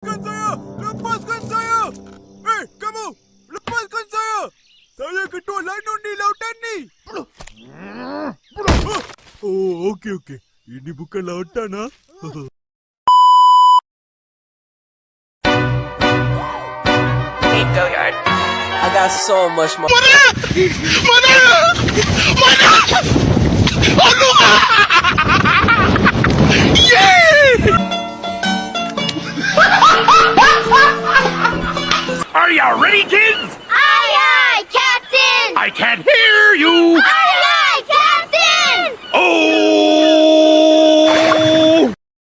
saya! Lepaskan saya! Hei, kamu! Lepaskan saya! Saya ketua lanun di lautan ni! Oh, okey. Ini bukan lautan, ha? Hey, Billiard. I got so much more. Are you ready, kids? Aye, aye, Captain! I can't hear you. Aye, aye, Captain! Oh!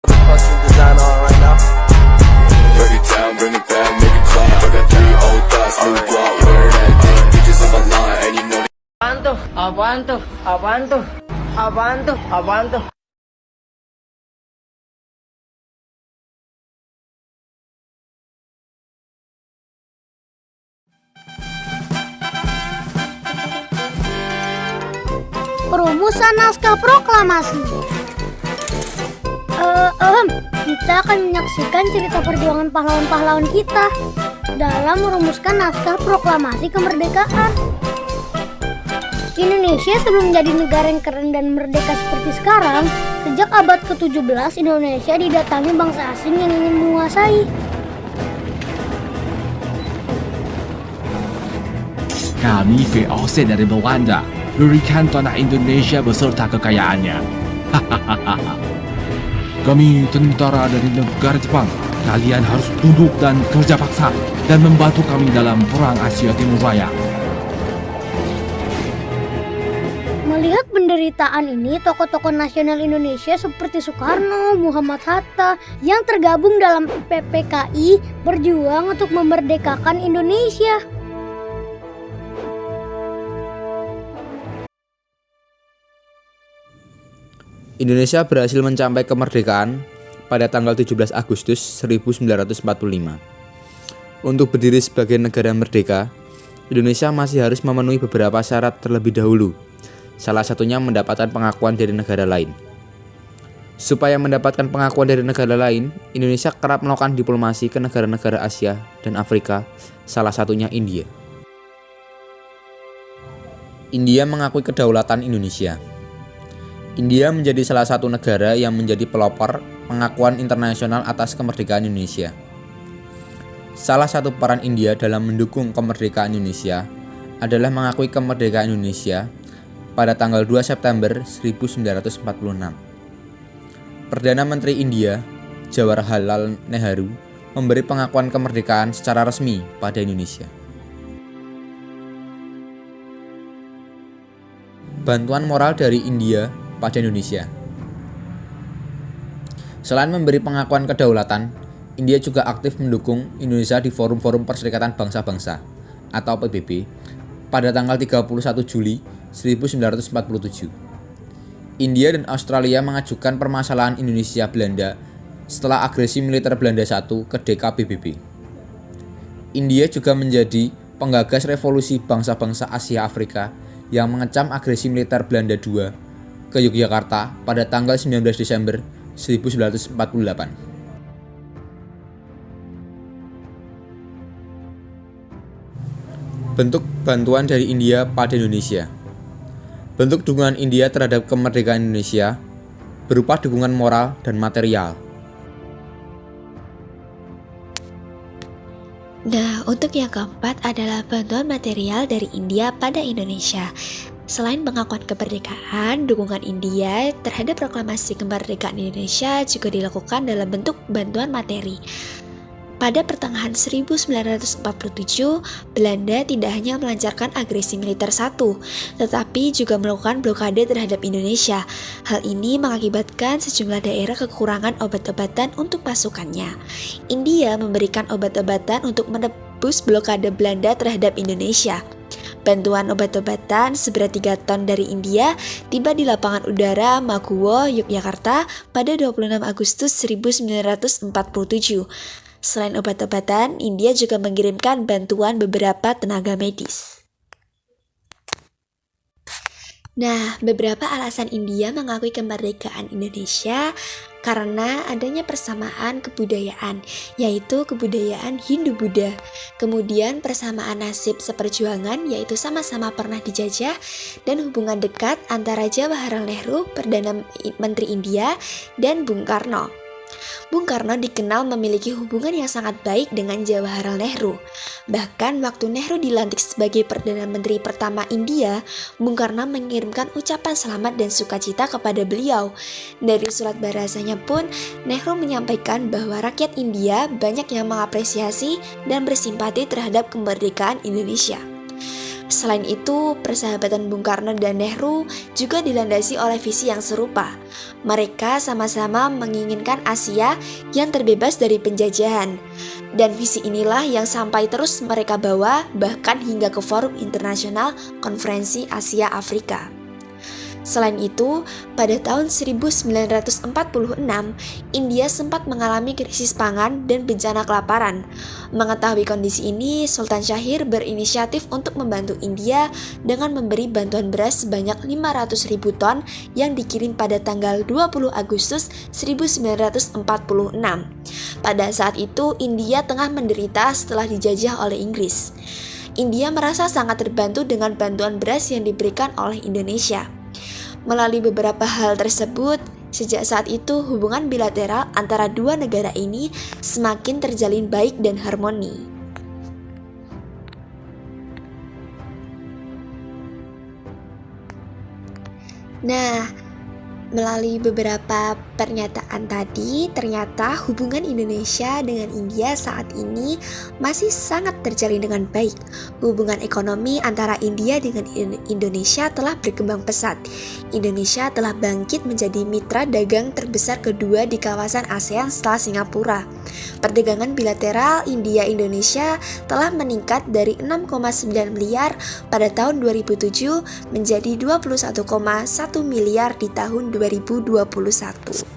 Fucking design on right now. Break it down, bring it back, make it clap. I got 3 old thoughts, new guap, wear that thing. Bitches on my line, and you know Avanto. Perumusan naskah proklamasi. Kita akan menyaksikan cerita perjuangan pahlawan-pahlawan kita dalam merumuskan naskah proklamasi kemerdekaan. Indonesia sebelum menjadi negara yang keren dan merdeka seperti sekarang, sejak abad ke-17 Indonesia didatangi bangsa asing yang ingin menguasai. Kami VOC dari Belanda, berikan tanah Indonesia beserta kekayaannya. Kami tentara dari negara Jepang. Kalian harus tunduk dan kerja paksa dan membantu kami dalam perang Asia Timur Raya. Melihat penderitaan ini, tokoh-tokoh nasional Indonesia seperti Soekarno, Muhammad Hatta yang tergabung dalam PPKI berjuang untuk memerdekakan Indonesia. Indonesia berhasil mencapai kemerdekaan pada tanggal 17 Agustus 1945. Untuk berdiri sebagai negara merdeka, Indonesia masih harus memenuhi beberapa syarat terlebih dahulu. Salah satunya mendapatkan pengakuan dari negara lain. Supaya mendapatkan pengakuan dari negara lain, Indonesia kerap melakukan diplomasi ke negara-negara Asia dan Afrika, salah satunya India. India mengakui kedaulatan Indonesia. India menjadi salah satu negara yang menjadi pelopor pengakuan internasional atas kemerdekaan Indonesia. Salah satu peran India dalam mendukung kemerdekaan Indonesia adalah mengakui kemerdekaan Indonesia pada tanggal 2 September 1946. Perdana Menteri India, Jawaharlal Nehru, memberi pengakuan kemerdekaan secara resmi pada Indonesia. Bantuan moral dari India pada Indonesia. Selain memberi pengakuan kedaulatan, India juga aktif mendukung Indonesia di forum-forum Perserikatan Bangsa-Bangsa atau PBB pada tanggal 31 Juli 1947. India dan Australia mengajukan permasalahan Indonesia Belanda setelah agresi militer Belanda I ke DKBBB. India juga menjadi penggagas revolusi bangsa-bangsa Asia Afrika yang mengecam agresi militer Belanda II ke Yogyakarta pada tanggal 19 Desember 1948. Bentuk bantuan dari India pada Indonesia. Bentuk dukungan India terhadap kemerdekaan Indonesia berupa dukungan moral dan material. Nah, untuk yang keempat adalah bantuan material dari India pada Indonesia. Selain pengakuan kemerdekaan, dukungan India terhadap proklamasi kemerdekaan Indonesia juga dilakukan dalam bentuk bantuan materi. Pada pertengahan 1947, Belanda tidak hanya melancarkan agresi militer tetapi juga melakukan blokade terhadap Indonesia. Hal ini mengakibatkan sejumlah daerah kekurangan obat-obatan untuk pasukannya. India memberikan obat-obatan untuk menebus blokade Belanda terhadap Indonesia. Bantuan obat-obatan seberat 3 ton dari India tiba di lapangan udara Maguwo, Yogyakarta pada 26 Agustus 1947. Selain obat-obatan, India juga mengirimkan bantuan beberapa tenaga medis. Nah, beberapa alasan India mengakui kemerdekaan Indonesia karena adanya persamaan kebudayaan, yaitu kebudayaan Hindu-Buddha. Kemudian persamaan nasib seperjuangan, yaitu sama-sama pernah dijajah, dan hubungan dekat antara Jawaharlal Nehru, Perdana Menteri India, dan Bung Karno. Bung Karno dikenal memiliki hubungan yang sangat baik dengan Jawaharlal Nehru. Bahkan waktu Nehru dilantik sebagai Perdana Menteri pertama India, Bung Karno mengirimkan ucapan selamat dan sukacita kepada beliau. Dari surat bahasanya pun, Nehru menyampaikan bahwa rakyat India banyak yang mengapresiasi dan bersimpati terhadap kemerdekaan Indonesia. Selain itu, persahabatan Bung Karno dan Nehru juga dilandasi oleh visi yang serupa. Mereka sama-sama menginginkan Asia yang terbebas dari penjajahan. Dan visi inilah yang sampai terus mereka bawa bahkan hingga ke forum internasional Konferensi Asia Afrika. Selain itu, pada tahun 1946, India sempat mengalami krisis pangan dan bencana kelaparan. Mengetahui kondisi ini, Sultan Syahir berinisiatif untuk membantu India dengan memberi bantuan beras sebanyak 500.000 ton yang dikirim pada tanggal 20 Agustus 1946. Pada saat itu, India tengah menderita setelah dijajah oleh Inggris. India merasa sangat terbantu dengan bantuan beras yang diberikan oleh Indonesia. Melalui beberapa hal tersebut, sejak saat itu hubungan bilateral antara dua negara ini semakin terjalin baik dan harmoni. Nah, melalui beberapa pernyataan tadi, ternyata hubungan Indonesia dengan India saat ini masih sangat terjalin dengan baik. Hubungan ekonomi antara India dengan Indonesia telah berkembang pesat. Indonesia telah bangkit menjadi mitra dagang terbesar kedua di kawasan ASEAN setelah Singapura. Perdagangan bilateral India-Indonesia telah meningkat dari 6,9 miliar pada tahun 2007 menjadi 21,1 miliar di tahun 2021.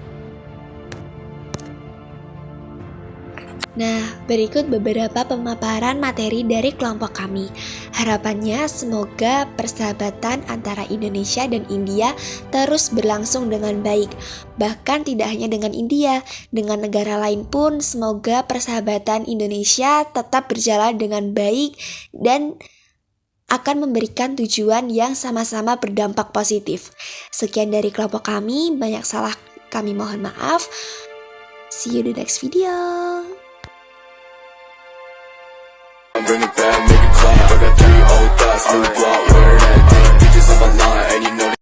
Nah, berikut beberapa pemaparan materi dari kelompok kami. Harapannya semoga persahabatan antara Indonesia dan India terus berlangsung dengan baik. Bahkan tidak hanya dengan India, dengan negara lain pun semoga persahabatan Indonesia tetap berjalan dengan baik dan akan memberikan tujuan yang sama-sama berdampak positif. Sekian dari kelompok kami, banyak salah kami mohon maaf. See you in the next video. Bring it back, make it clap. I got 3 old thoughts, new guap, wearing that thing. Bitches on my line, and you know